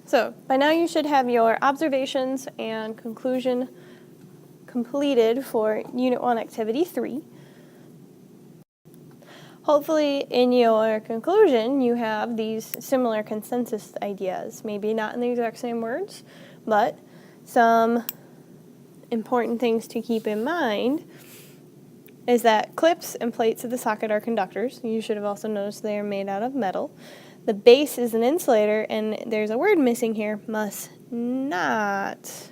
So by now you should have your observations and conclusion completed for Unit 1 Activity 3. Hopefully in your conclusion you have these similar consensus ideas, maybe not in the exact same words, but some important things to keep in mind is that clips and plates of the socket are conductors. You should have also noticed they are made out of metal. The base is an insulator, and there's a word missing here, must not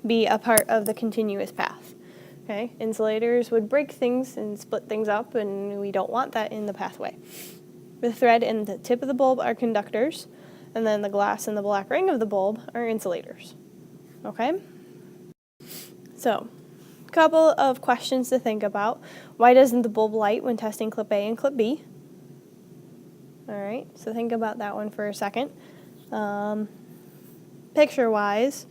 be a part of the continuous path. Okay? Insulators would break things and split things up, and we don't want that in the pathway. The thread and the tip of the bulb are conductors, and then the glass and the black ring of the bulb are insulators. Okay? So, a couple of questions to think about. Why doesn't the bulb light when testing clip A and clip B? Alright, so think about that one for a second. Picture-wise,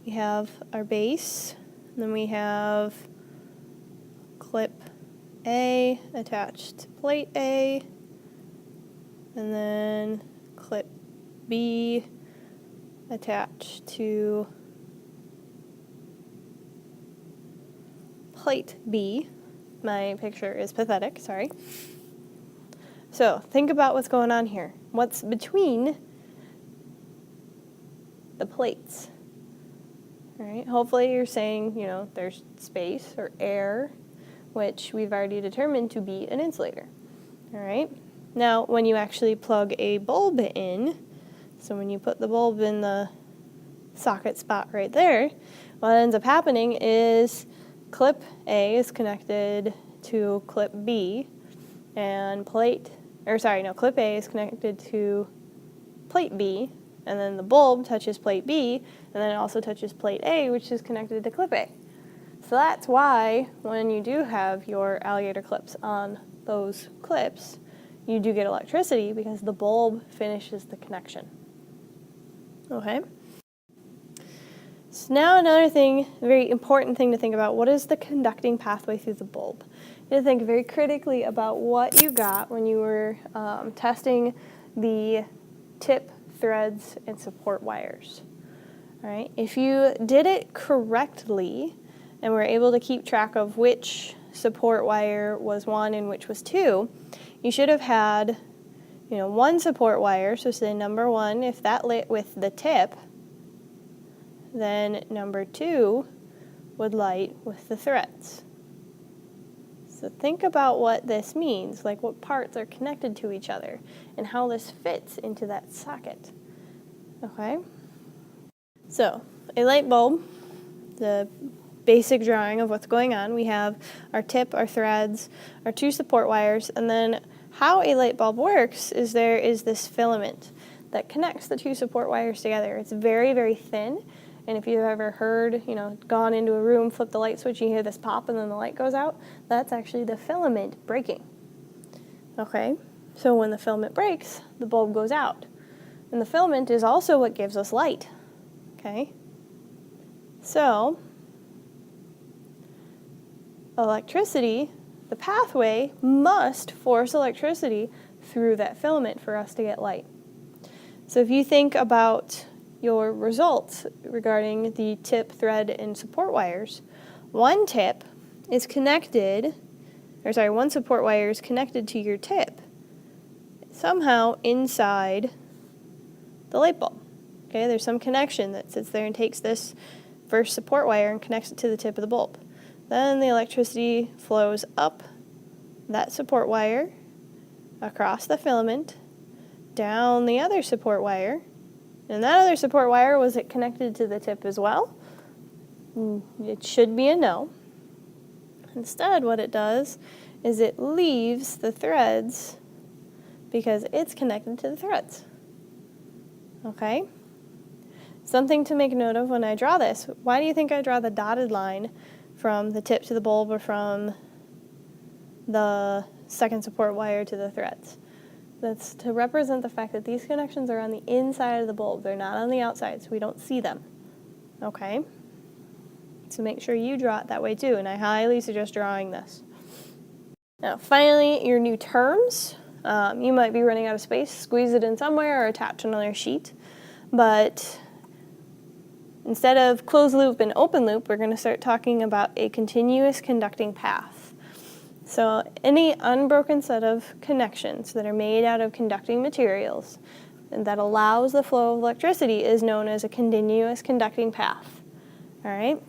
we have our base, and then we have clip A attached to plate A, and then clip B attached to plate B. My picture is pathetic, sorry. So think about what's going on here. What's between the plates? All right, hopefully you're saying, there's space or air, which we've already determined to be an insulator. All right, now when you actually plug a bulb in, so when you put the bulb in the socket spot right there, what ends up happening is clip A is connected to clip B, and clip A is connected to plate B, and then the bulb touches plate B, and then it also touches plate A, which is connected to clip A. So that's why when you do have your alligator clips on those clips, you do get electricity because the bulb finishes the connection. Okay? So now another thing, a very important thing to think about, what is the conducting pathway through the bulb? You have to think very critically about what you got when you were testing the tip, threads, and support wires. All right? If you did it correctly and were able to keep track of which support wire was 1 and which was 2, you should have had one support wire, so say number 1, if that lit with the tip, then number 2 would light with the threads. So think about what this means, like what parts are connected to each other and how this fits into that socket. Okay? So, a light bulb, the basic drawing of what's going on, we have our tip, our threads, our 2 support wires, and then how a light bulb works is there is this filament that connects the 2 support wires together. It's very, very thin. And if you've ever heard, gone into a room, flip the light switch, you hear this pop and then the light goes out, that's actually the filament breaking. Okay, so when the filament breaks, the bulb goes out. And the filament is also what gives us light. Okay, so electricity, the pathway must force electricity through that filament for us to get light. So if you think about your results regarding the tip, thread, and support wires, one support wire is connected to your tip somehow inside the light bulb. Okay, there's some connection that sits there and takes this first support wire and connects it to the tip of the bulb. Then the electricity flows up that support wire, across the filament, down the other support wire, and that other support wire, was it connected to the tip as well? It should be a no. Instead, what it does is it leaves the threads because it's connected to the threads. Okay? Something to make note of when I draw this. Why do you think I draw the dotted line from the tip to the bulb or from the second support wire to the threads? That's to represent the fact that these connections are on the inside of the bulb. They're not on the outside, so we don't see them. Okay? So make sure you draw it that way too, and I highly suggest drawing this. Now, finally, your new terms. You might be running out of space, squeeze it in somewhere or attach another sheet. But instead of closed loop and open loop, we're going to start talking about a continuous conducting path. So any unbroken set of connections that are made out of conducting materials and that allows the flow of electricity is known as a continuous conducting path. All right?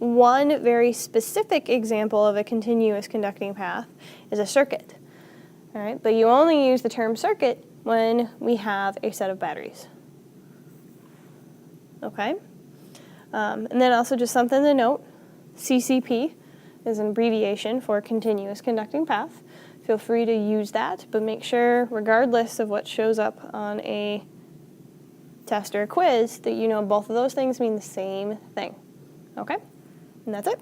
One very specific example of a continuous conducting path is a circuit. All right? But you only use the term circuit when we have a set of batteries. Okay? And then also just something to note, CCP is an abbreviation for continuous conducting path. Feel free to use that, but make sure, regardless of what shows up on a test or a quiz, that you know both of those things mean the same thing. Okay? And that's it.